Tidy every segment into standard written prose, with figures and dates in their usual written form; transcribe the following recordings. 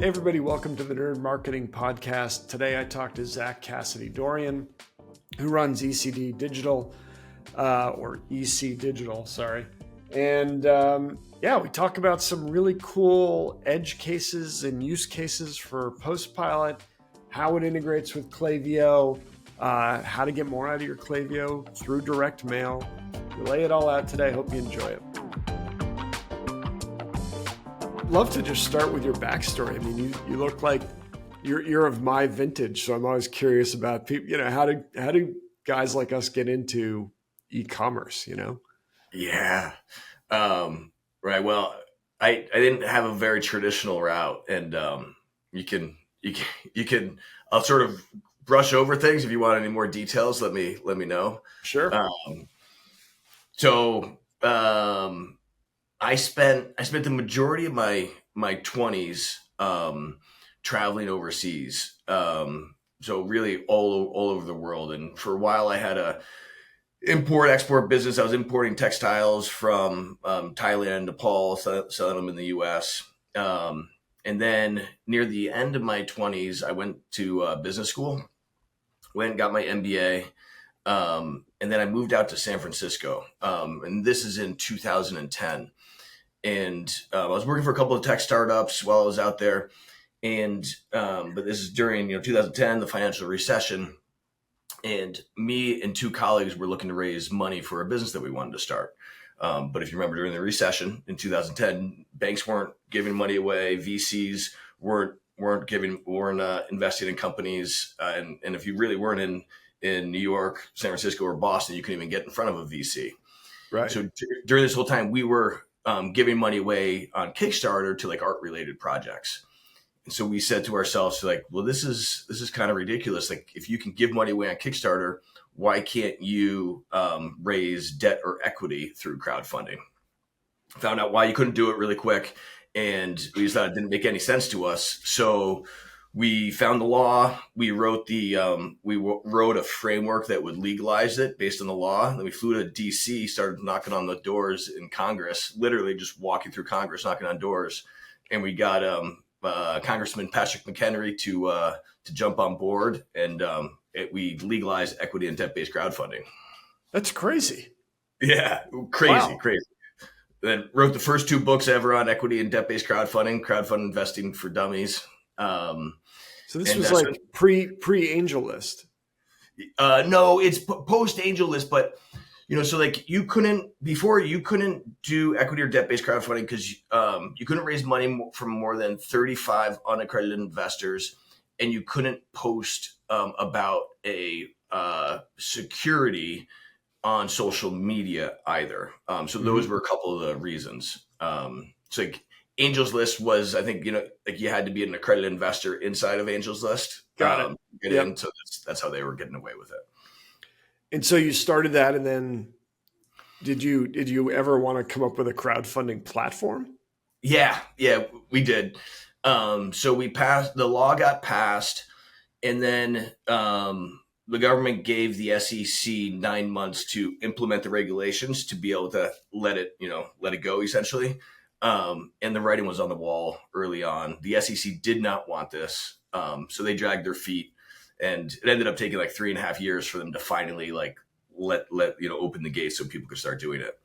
Hey everybody, welcome to the Nerd Marketing Podcast. Today I talked to Zak Cassady-Dorion, who runs ECD Digital, or EC Digital, sorry. And we talk about some really cool edge cases and use cases for PostPilot, how it integrates with Klaviyo, how to get more out of your Klaviyo through direct mail. We lay it all out today. Hope you enjoy it. Love to just start with your backstory. I mean, you look like you're of my vintage, so I'm always curious about people. You know, how do guys like us get into e-commerce? You know? Yeah, right. Well, I didn't have a very traditional route, and you can I'll sort of brush over things. If you want any more details, let me know. Sure. I spent the majority of my 20s traveling overseas. So really all over the world. And for a while I had a import-export business. I was importing textiles from Thailand, Nepal, selling them in the US. And then near the end of my 20s, I went to business school, went and got my MBA. And then I moved out to San Francisco. And this is in 2010. And I was working for a couple of tech startups while I was out there. And but this is during 2010, the financial recession. And me and two colleagues were looking to raise money for a business that we wanted to start. But if you remember, during the recession in 2010, banks weren't giving money away. VCs weren't investing in companies. And if you really weren't in New York, San Francisco, or Boston, you couldn't even get in front of a VC. Right. So during this whole time, we were giving money away on Kickstarter to like art related projects. And so we said to ourselves, like, well, this is kind of ridiculous. Like, if you can give money away on Kickstarter, why can't you raise debt or equity through crowdfunding? Found out why you couldn't do it really quick. And we just thought it didn't make any sense to us. So we found the law. We wrote wrote a framework that would legalize it based on the law. And then we flew to DC, started knocking on the doors in Congress, literally just walking through Congress, knocking on doors. And we got Congressman Patrick McHenry to jump on board, and we legalized equity and debt-based crowdfunding. That's crazy. Yeah, crazy. Then wrote the first two books ever on equity and debt-based crowdfunding investing for dummies. So this was like pre-Angel List. No, it's post Angel List, but so like you couldn't do equity or debt-based crowdfunding because you couldn't raise money from more than 35 unaccredited investors, and you couldn't post about a security on social media either. So those were a couple of the reasons. So like Angel's List was, I think, like you had to be an accredited investor inside of Angel's List. Got it. Yep. So that's how they were getting away with it. And so you started that, and then did you ever want to come up with a crowdfunding platform? Yeah, we did. So the law got passed, and then the government gave the SEC 9 months to implement the regulations to be able to let it go essentially. And the writing was on the wall early on. The SEC did not want this. So they dragged their feet, and it ended up taking like 3.5 years for them to finally like let open the gates so people could start doing it.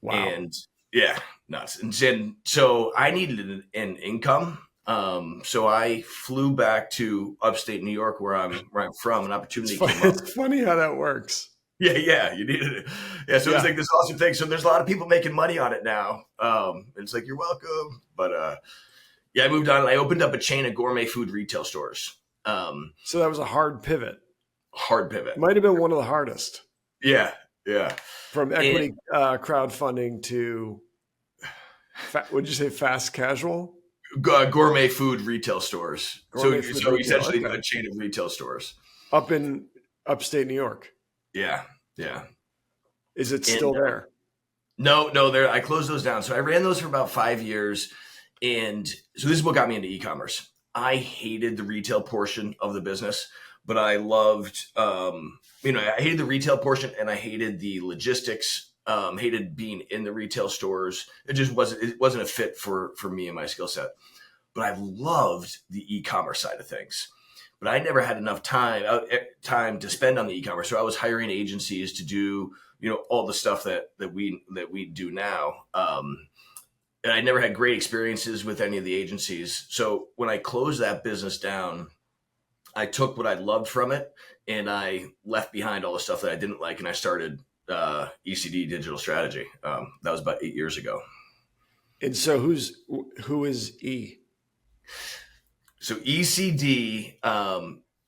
Wow. And yeah, nuts. And so I needed an income. So I flew back to upstate New York where I'm from. An opportunity came up. It's funny how that works. Yeah, you needed it. Yeah, so it's like this awesome thing. So there's a lot of people making money on it now. It's like, you're welcome. But I moved on and I opened up a chain of gourmet food retail stores. So that was a hard pivot. Might have been one of the hardest. Yeah. From equity crowdfunding to, would you say fast casual? Gourmet food retail stores. So essentially a chain of retail stores. Up in upstate New York. Yeah. Is it still there? No, I closed those down. So I ran those for about 5 years. And so this is what got me into e-commerce. I hated the retail portion of the business, but I loved, I hated the retail portion and I hated the logistics, hated being in the retail stores. It just wasn't a fit for me and my skill set. but I've loved the e-commerce side of things. But I never had enough time to spend on the e-commerce. So I was hiring agencies to do, all the stuff that we do now. And I never had great experiences with any of the agencies. So when I closed that business down, I took what I loved from it and I left behind all the stuff that I didn't like. And I started ECD Digital Strategy. That was about 8 years ago. And so who is E? So ECD,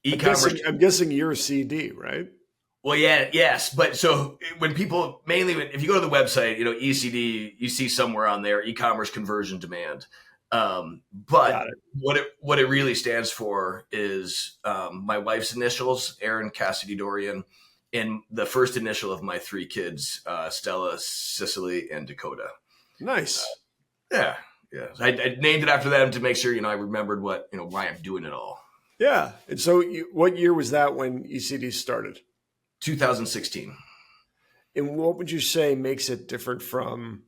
e-commerce. I'm guessing you're a CD, right? Well, yeah, yes. But so when people, mainly if you go to the website, ECD, you see somewhere on there, e-commerce conversion demand. But what it really stands for is my wife's initials, Zak Cassady-Dorion, and the first initial of my 3 kids, Stella, Cicely, and Dakota. Nice. Yeah. I named it after them to make sure, I remembered why I'm doing it all. Yeah. And so what year was that when ECD started? 2016. And what would you say makes it different from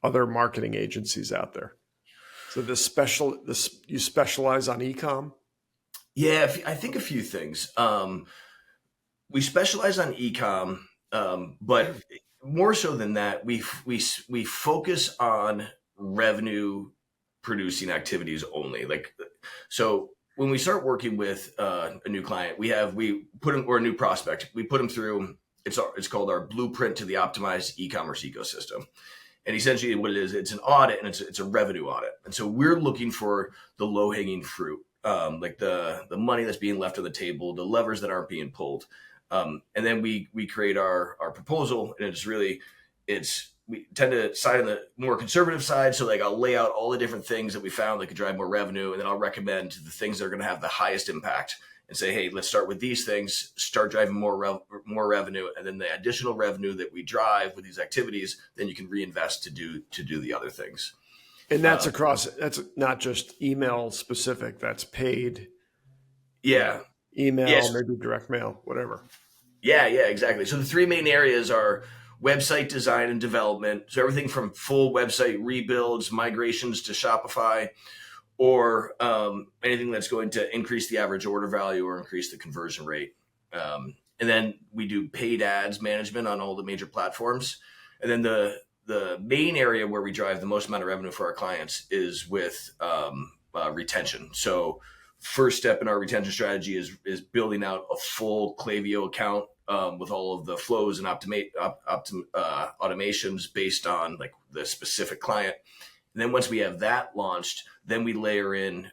other marketing agencies out there? So you specialize on e-com? Yeah, I think a few things. We specialize on e-com, but more so than that, we focus on revenue producing activities only. So when we start working with a new client, or a new prospect, we put them through. It's called our blueprint to the optimized e-commerce ecosystem. And essentially what it is, it's an audit and it's a revenue audit. And so we're looking for the low hanging fruit, like the money that's being left on the table, the levers that aren't being pulled. And then we create our proposal, and we tend to side on the more conservative side. So I'll lay out all the different things that we found that could drive more revenue. And then I'll recommend the things that are going to have the highest impact and say, hey, let's start with these things, start driving more revenue. And then the additional revenue that we drive with these activities, then you can reinvest to do the other things. And that's that's not just email specific, that's paid. Yeah. Email, yes. Maybe direct mail, whatever. Yeah, exactly. So the 3 main areas are website design and development. So everything from full website rebuilds, migrations to Shopify, or anything that's going to increase the average order value or increase the conversion rate. And then we do paid ads management on all the major platforms. And then the main area where we drive the most amount of revenue for our clients is with retention. So first step in our retention strategy is building out a full Klaviyo account with all of the flows and automations based on the specific client. And then once we have that launched, then we layer in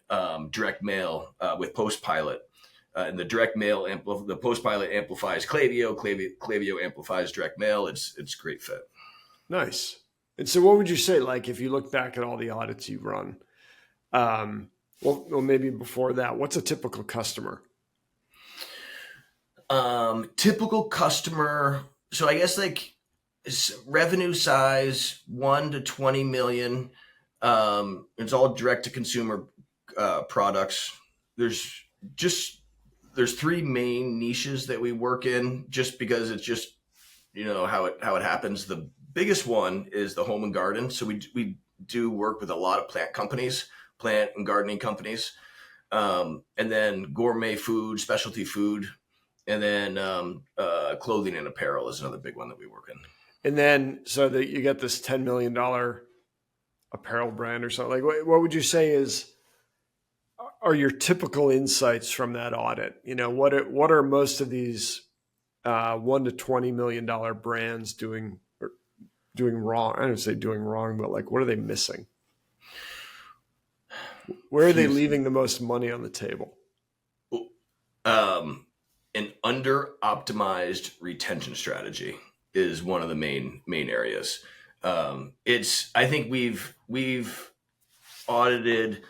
direct mail with PostPilot. And the direct mail, the PostPilot amplifies Klaviyo. Klaviyo amplifies direct mail. It's a great fit. Nice. And so what would you say, if you look back at all the audits you've run, well, maybe before that, what's a typical customer? Typical customer. So I guess revenue size 1 to 20 million. It's all direct to consumer products. There's 3 main niches that we work in, just because it's just how it happens. The biggest one is the home and garden. So we do work with a lot of plant and gardening companies, and then gourmet food, specialty food, and then clothing and apparel is another big one that we work in. And then so that you get this $10 million apparel brand or something, what would you say are your typical insights from that audit? What are most of these $1 to $20 million brands doing wrong? I don't say doing wrong, but what are they missing? Where are they leaving the most money on the table? An under-optimized retention strategy is one of the main areas. I think we've audited,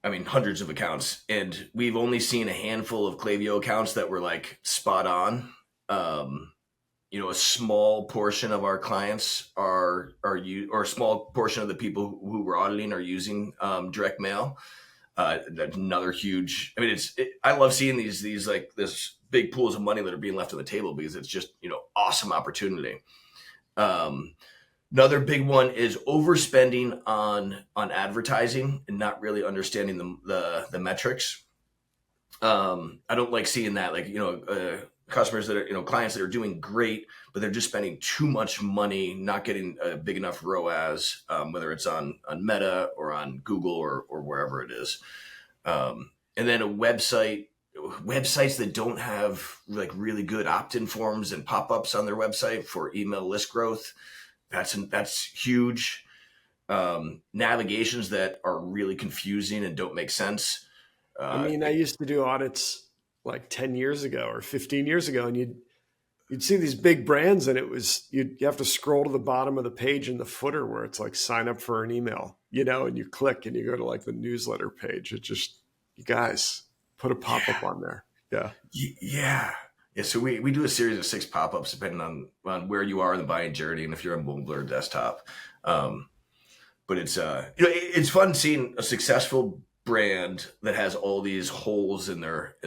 hundreds of accounts, and we've only seen a handful of Klaviyo accounts that were spot on. A small portion of our clients or a small portion of the people who we're auditing are using direct mail. That's another huge. I love seeing these this big pools of money that are being left on the table, because it's just awesome opportunity. Another big one is overspending on advertising and not really understanding the metrics. I don't like seeing that, like, customers that are, clients that are doing great, but they're just spending too much money, not getting a big enough ROAS, whether it's on Meta or on Google or wherever it is. And then websites that don't have like really good opt-in forms and pop-ups on their website for email list growth. That's huge. Navigations that are really confusing and don't make sense. I mean, I used to do audits like 10 years ago or 15 years ago, and you'd see these big brands, and you have to scroll to the bottom of the page in the footer where it's like sign up for an email, and you click and you go to like the newsletter page. It just, you guys put a pop-up on there. Yeah. Yeah. Yeah. So we do a series of 6 pop-ups depending on where you are in the buying journey and if you're on mobile or desktop. But it's fun seeing a successful brand that has all these holes in their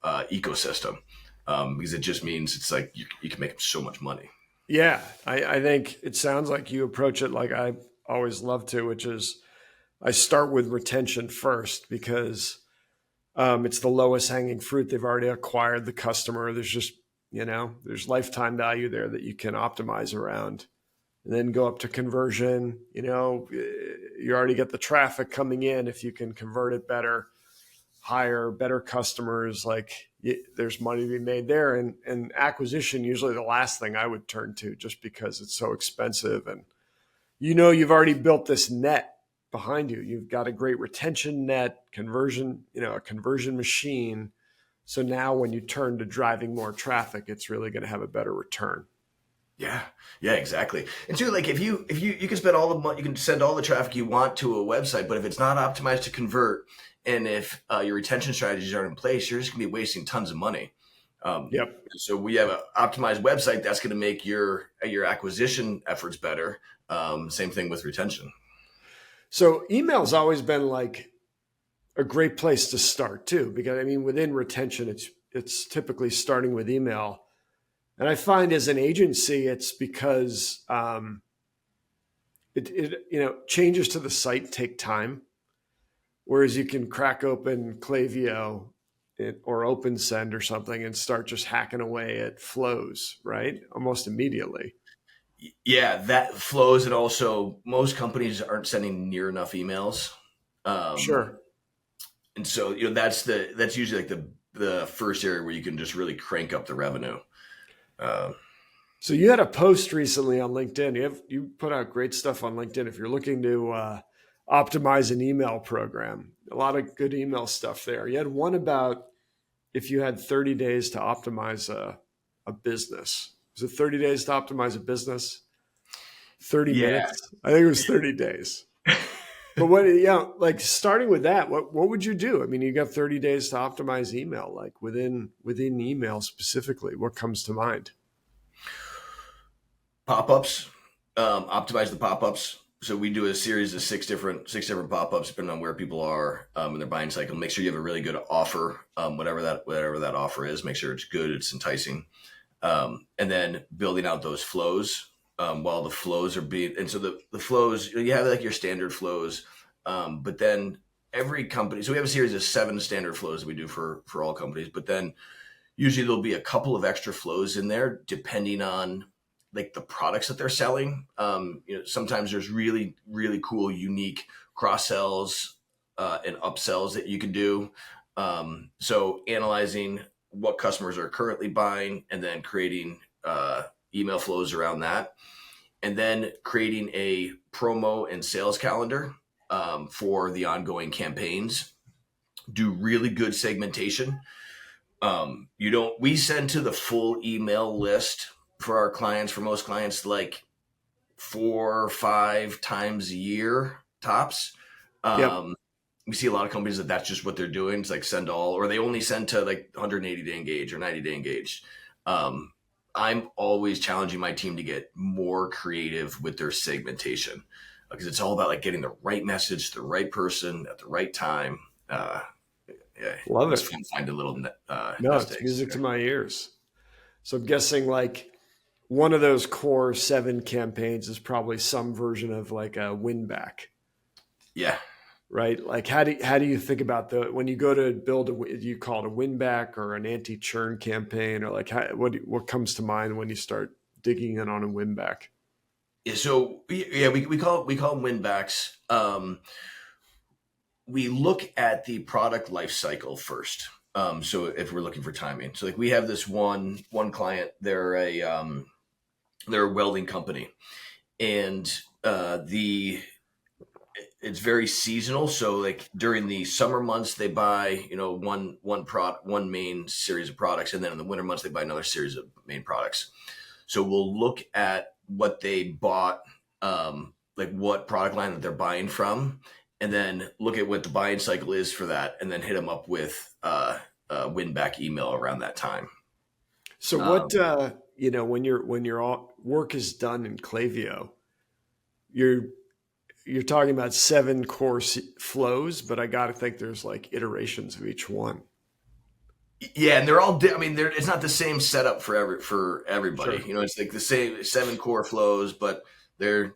ecosystem, because it just means it's like you can make so much money. Yeah. I think it sounds like you approach it like I always love to, which is I start with retention first because it's the lowest hanging fruit. They've already acquired the customer. There's just, there's lifetime value there that you can optimize around, and then go up to conversion. You already get the traffic coming in. If you can convert it better, hire better customers, there's money to be made there. And acquisition, usually the last thing I would turn to, just because it's so expensive. And you've already built this net behind you. You've got a great retention net, conversion, a conversion machine. So now when you turn to driving more traffic, it's really going to have a better return. Yeah, yeah, exactly. And too, like if you can spend all the money, you can send all the traffic you want to a website, but if it's not optimized to convert, and if your retention strategies aren't in place, you're just gonna be wasting tons of money. Yep. So we have an optimized website that's going to make your acquisition efforts better. Same thing with retention. So email's always been like a great place to start too, because I mean, within retention, it's typically starting with email. And I find as an agency, it's because changes to the site take time, whereas you can crack open Klaviyo or OpenSend or something and start just hacking away at flows, right? Almost immediately. Yeah, that flows, and also most companies aren't sending near enough emails. Sure. And so that's usually like the first area where you can just really crank up the revenue. So you had a post recently on LinkedIn. You put out great stuff on LinkedIn. If you're looking to optimize an email program, a lot of good email stuff there. You had one about if you had 30 days to optimize a business. Was it 30 days to optimize a business? 30 Yeah. minutes? I think it was 30 days. But starting with that, what would you do? I mean, you got 30 days to optimize email, like within email specifically, what comes to mind? Pop-ups, optimize the pop-ups. So we do a series of six different pop-ups depending on where people are in their buying cycle. Make sure you have a really good offer, whatever that offer is. Make sure it's good, it's enticing, and then building out those flows while the flows are being. And so the flows, you have like your standard flows, but then every company. So we have a series of 7 standard flows that we do for all companies, but then usually there'll be a couple of extra flows in there depending on like the products that they're selling. Sometimes there's really, really cool, unique cross sells and upsells that you can do. So analyzing what customers are currently buying and then creating email flows around that, and then creating a promo and sales calendar for the ongoing campaigns. Do really good segmentation. We send to the full email list for our clients, for most clients, like 4 or 5 times a year tops. Yep. We see a lot of companies that's just what they're doing. It's like send all, or they only send to like 180-day engage or 90-day engage. I'm always challenging my team to get more creative with their segmentation, because it's all about like getting the right message to the right person at the right time. Yeah, Love it. Find a little no, it's music to my ears. So I'm guessing like one of those core 7 campaigns is probably some version of like a win back, Yeah. right? Like how do you think about when you go to build do you call it a win back or an anti-churn campaign, or like what comes to mind when you start digging in on a win back? Yeah. So yeah, we call them win backs. We look at the product life cycle first. So if we're looking for timing, so like we have this one client, they're a welding company, and it's very seasonal. So like during the summer months, they buy, one main series of products. And then in the winter months, they buy another series of main products. So we'll look at what they bought, like what product line that they're buying from, and then look at what the buying cycle is for that. And then hit them up with a win back email around that time. So what, when your work is done in Klaviyo, you're talking about 7 core flows, but I got to think there's like iterations of each one. Yeah, and they're all. It's not the same setup for everybody. Sure. It's like the same 7 core flows, but they're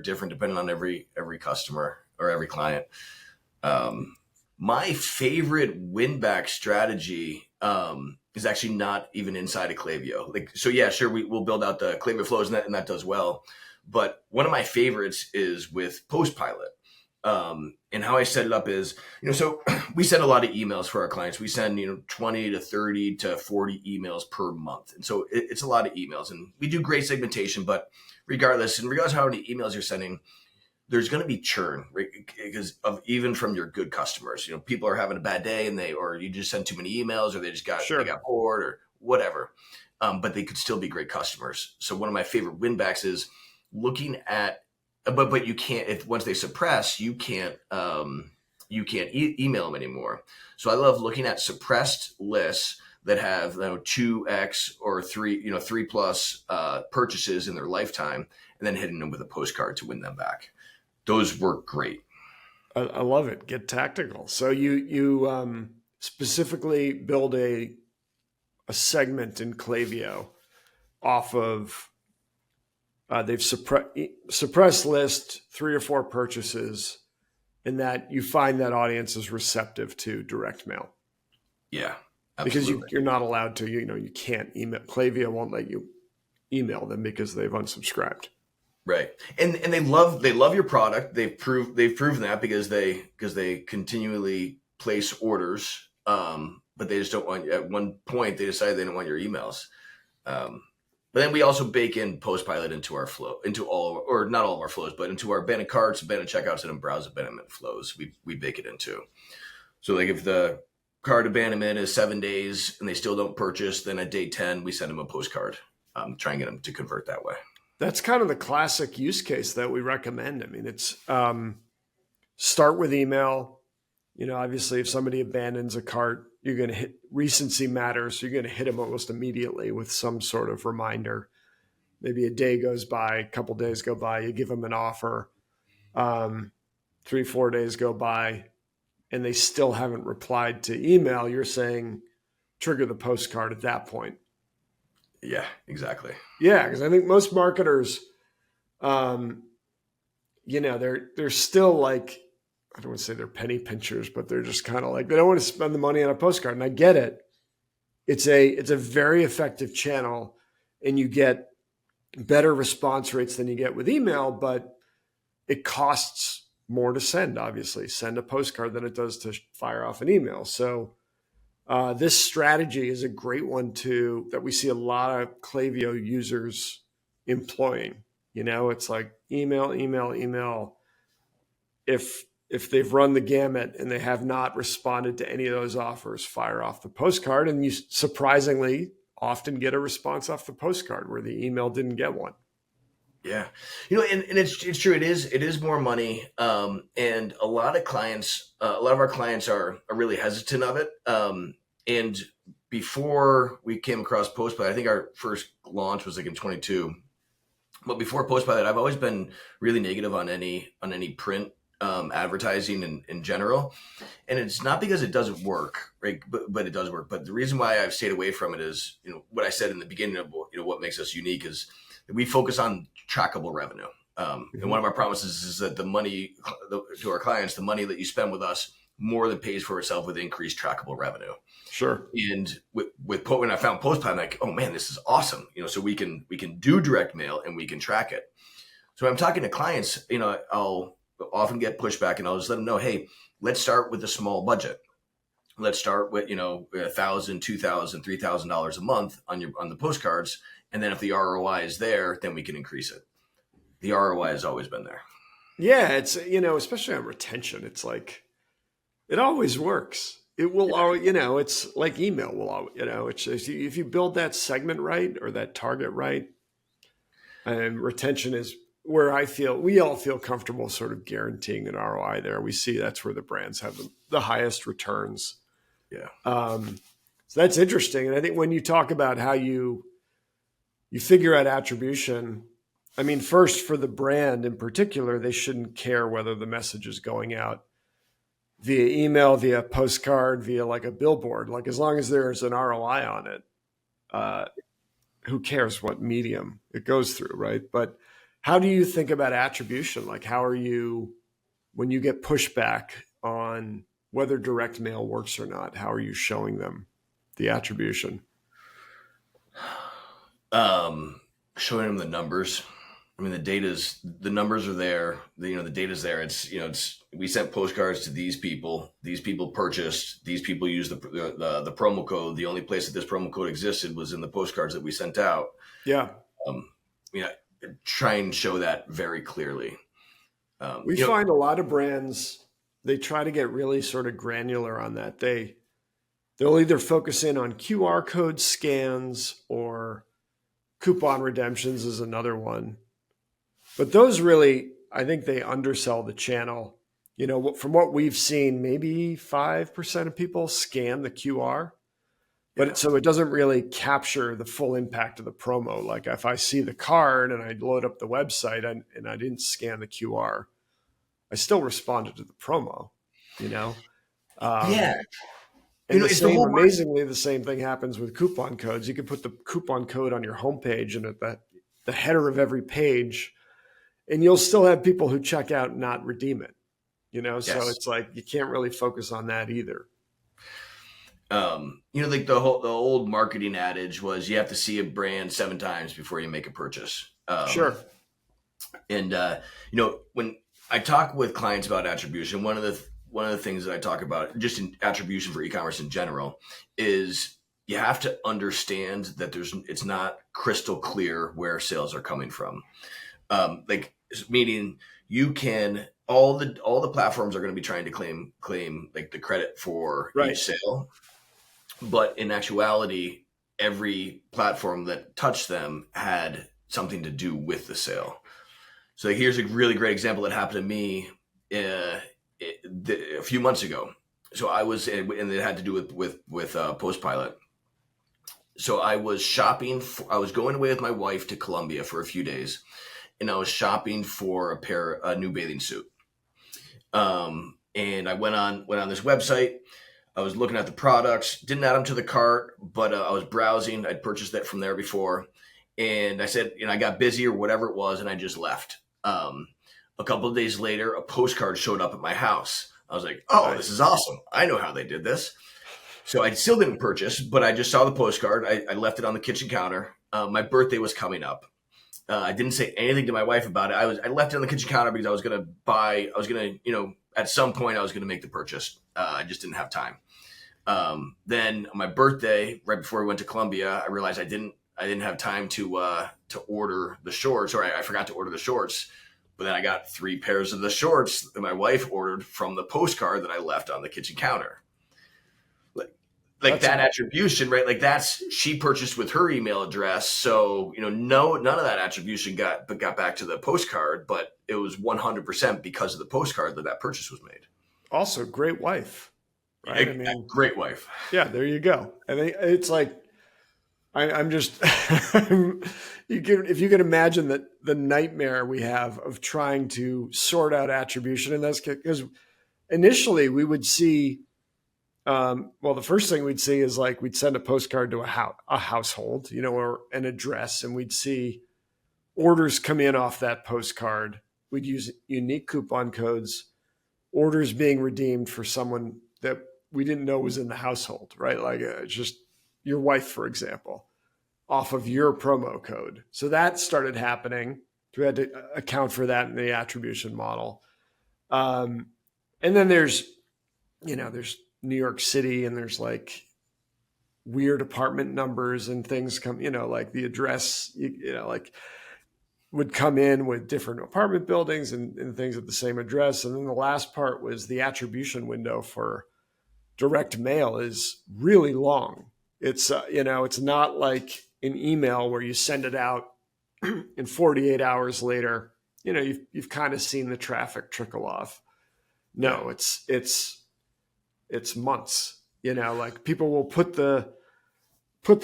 different depending on every customer or every client. My favorite win back strategy is actually not even inside of Klaviyo. Like, so yeah, sure, we'll build out the Klaviyo flows, and that does well. But one of my favorites is with PostPilot. And how I set it up is, so we send a lot of emails for our clients. We send, 20 to 30 to 40 emails per month. And so it's a lot of emails, and we do great segmentation, but regardless of how many emails you're sending, there's going to be churn, right? Because even from your good customers, people are having a bad day or you just sent too many emails, or they got bored or whatever. But they could still be great customers. So one of my favorite win backs is looking at, but you can't, once they suppress, you can't email them anymore. So I love looking at suppressed lists that have 2x or 3 plus purchases in their lifetime, and then hitting them with a postcard to win them back. Those work great. I love it. Get tactical. So you specifically build a segment in Klaviyo off of they've suppressed list 3 or 4 purchases, and that you find that audience is receptive to direct mail. Yeah, absolutely. Because you're not allowed to. You can't email. Klaviyo won't let you email them because they've unsubscribed. Right, and they love your product. They've proven that because they continually place orders, but they just don't want. At one point, they decided they didn't want your emails. But then we also bake in PostPilot into our flow, into not all of our flows, but into our abandoned carts, abandoned checkouts, and browse abandonment flows. We bake it into. So like if the cart abandonment is 7 days and they still don't purchase, then at day 10 we send them a postcard, try and get them to convert that way. That's kind of the classic use case that we recommend. I mean, it's start with email. Obviously, if somebody abandons a cart, you're going to hit recency matters. So you're going to hit them almost immediately with some sort of reminder. Maybe a day goes by, a couple days go by, you give them an offer. 3-4 days go by, and they still haven't replied to email. You're saying trigger the postcard at that point. Yeah, exactly. Yeah, because I think most marketers, they're still like, I don't want to say they're penny pinchers, but they're just kind of like, they don't want to spend the money on a postcard. And I get it. It's a very effective channel, and you get better response rates than you get with email, but it costs more to send, obviously. Send a postcard than it does to fire off an email. So this strategy is a great one that we see a lot of Klaviyo users employing. It's like email. If they've run the gamut and they have not responded to any of those offers, fire off the postcard, and you surprisingly often get a response off the postcard where the email didn't get one. Yeah, and it's true. It is more money, and a lot of our clients are really hesitant of it. And before we came across PostPilot, I think our first launch was like in 22. But before PostPilot, I've always been really negative on any print advertising in general, and it's not because it doesn't work, right? But it does work. But the reason why I've stayed away from it is, what I said in the beginning of what makes us unique is that we focus on trackable revenue. And one of our promises is that to our clients, the money that you spend with us more than pays for itself with increased trackable revenue. Sure. And when I found PostPilot, I'm like, oh man, this is awesome. So we can do direct mail and we can track it. So when I'm talking to clients, I'll often get pushback and I'll just let them know, hey, let's start with a small budget. Let's start with, $1,000, $2,000, $3,000 a month on the postcards. And then if the ROI is there, then we can increase it. The ROI has always been there. Yeah. It's, especially on retention, it's like, it always works. It will always, it's like email will always, it's if you build that segment right or that target right, and retention is where we all feel comfortable sort of guaranteeing an ROI there. We see that's where the brands have the highest returns. Yeah. So that's interesting. And I think when you talk about how you figure out attribution, I mean, first for the brand in particular, they shouldn't care whether the message is going out via email, via postcard, via like a billboard. Like as long as there's an ROI on it, who cares what medium it goes through, right? But how do you think about attribution? Like how are you, when you get pushback on whether direct mail works or not, how are you showing them the attribution? Showing them the numbers. I mean, the numbers are there. The data's there. We sent postcards to these people. These people purchased. These people used the promo code. The only place that this promo code existed was in the postcards that we sent out. Yeah. Try and show that very clearly. We find a lot of brands, they try to get really sort of granular on that. They'll either focus in on QR code scans or coupon redemptions is another one. But those really, I think they undersell the channel. From what we've seen, maybe 5% of people scan the QR, but so it doesn't really capture the full impact of the promo. Like if I see the card and I load up the website and I didn't scan the QR, I still responded to the promo, Yeah. And amazingly, the same thing happens with coupon codes. You can put the coupon code on your homepage and at the header of every page, and you'll still have people who check out and not redeem it. Yes. So it's like you can't really focus on that either. Like the old marketing adage was you have to see a brand 7 times before you make a purchase. Sure. And when I talk with clients about attribution, one of the things that I talk about just in attribution for e-commerce in general is you have to understand that it's not crystal clear where sales are coming from. Meaning you can all the platforms are going to be trying to claim like the credit for each sale, but in actuality, every platform that touched them had something to do with the sale. So here's a really great example that happened to me a few months ago. So I was, and it had to do with PostPilot. So I was shopping. I was going away with my wife to Colombia for a few days, and I was shopping for a new bathing suit. And I went on this website. I was looking at the products, didn't add them to the cart, but I was browsing. I'd purchased that from there before, and I said, I got busy or whatever it was, and I just left. A couple of days later, a postcard showed up at my house. I was like, oh, this is awesome. I know how they did this. So I still didn't purchase, but I just saw the postcard. I left it on the kitchen counter. My birthday was coming up. I didn't say anything to my wife about it. I left it on the kitchen counter because I was going to at some point I was going to make the purchase. I just didn't have time. Then on my birthday, right before we went to Colombia, I realized I didn't have time to order the shorts, or I forgot to order the shorts. But then I got 3 pairs of the shorts that my wife ordered from the postcard that I left on the kitchen counter. Like that attribution, right? Like she purchased with her email address. So, none of that attribution got back to the postcard, but it was 100% because of the postcard that purchase was made. Also, great wife, right? Great wife. Yeah, there you go. I mean, it's like, I'm just, if you can imagine that the nightmare we have of trying to sort out attribution in this, because initially we would see Well, the first thing we'd see is like we'd send a postcard to a household, or an address, and we'd see orders come in off that postcard. We'd use unique coupon codes, orders being redeemed for someone that we didn't know was in the household, right? Like just your wife, for example, off of your promo code. So that started happening. We had to account for that in the attribution model. And then there's New York City, and there's like weird apartment numbers and things come, like the address, like would come in with different apartment buildings and things at the same address. And then the last part was the attribution window for direct mail is really long. It's, it's not like an email where you send it out and 48 hours later, you've kind of seen the traffic trickle off. No, it's months, like people will put the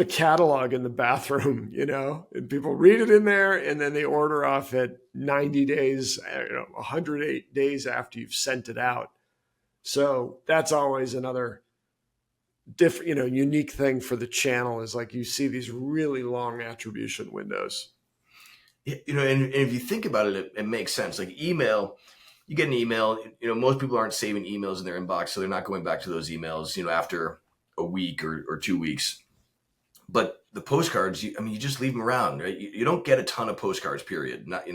catalog in the bathroom, and people read it in there, and then they order off at 90 days, 108 days after you've sent it out. So that's always another different, unique thing for the channel is like you see these really long attribution windows. And if you think about it, it makes sense. Like email, you get an email, most people aren't saving emails in their inbox, so they're not going back to those emails, after a week or 2 weeks. But the postcards, you just leave them around, right? You don't get a ton of postcards, period. Not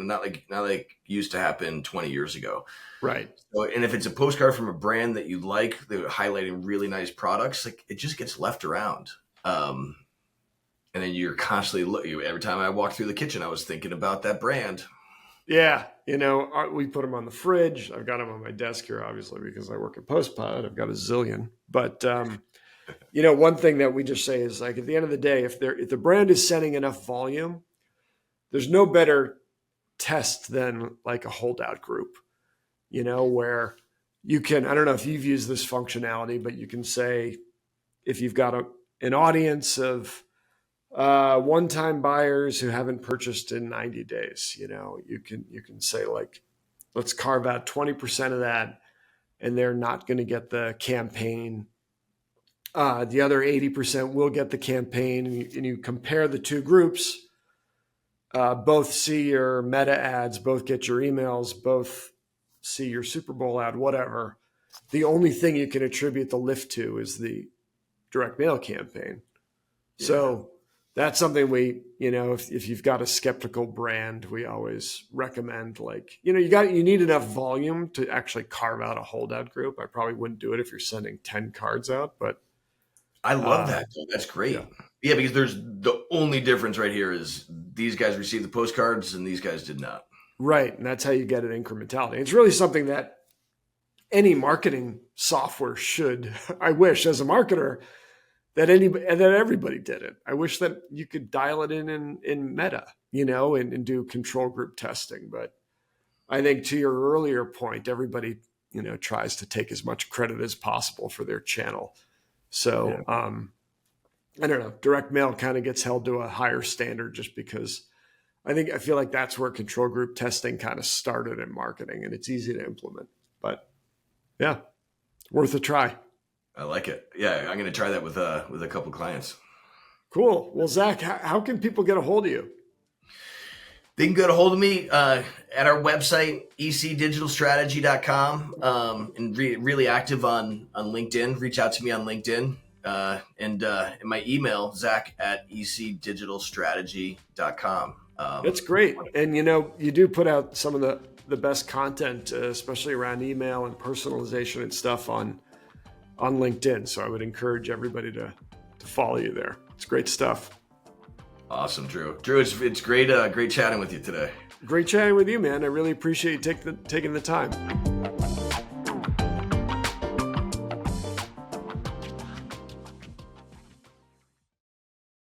like used to happen 20 years ago. Right. So, and if it's a postcard from a brand that you like, they're highlighting really nice products, like it just gets left around. And then you're constantly looking. Every time I walk through the kitchen, I was thinking about that brand. Yeah. We put them on the fridge. I've got them on my desk here, obviously, because I work at PostPilot. I've got a zillion. But, one thing that we just say is like, at the end of the day, if the brand is sending enough volume, there's no better test than like a holdout group, where you can, I don't know if you've used this functionality, but you can say, if you've got an audience of one-time buyers who haven't purchased in 90 days, you can say like, let's carve out 20% of that, and they're not going to get the campaign. The other 80% will get the campaign, and you compare the two groups. Both see your meta ads, both get your emails, both see your Super Bowl ad, whatever. The only thing you can attribute the lift to is the direct mail campaign. Yeah. So that's something we, if you've got a skeptical brand, we always recommend like, you need enough volume to actually carve out a holdout group. I probably wouldn't do it if you're sending 10 cards out, but I love that. That's great. Yeah, because there's the only difference right here is these guys received the postcards and these guys did not. Right. And that's how you get an incrementality. It's really something that any marketing software should, I wish as a marketer that everybody did it. I wish that you could dial it in Meta, and do control group testing. But I think to your earlier point, everybody, tries to take as much credit as possible for their channel. So, I don't know, direct mail kind of gets held to a higher standard just because I feel like that's where control group testing kind of started in marketing, and it's easy to implement, but yeah, worth a try. I like it. Yeah. I'm going to try that with a couple clients. Cool. Well, Zach, how can people get a hold of you? They can get a hold of me at our website, ecdigitalstrategy.com, and really active on LinkedIn. Reach out to me on LinkedIn. And my email, zach@ecdigitalstrategy.com. That's great. And, you do put out some of the best content, especially around email and personalization and stuff on LinkedIn. So I would encourage everybody to follow you there. It's great stuff. Awesome, Drew. Drew, it's great chatting with you today. Great chatting with you, man. I really appreciate you taking the time.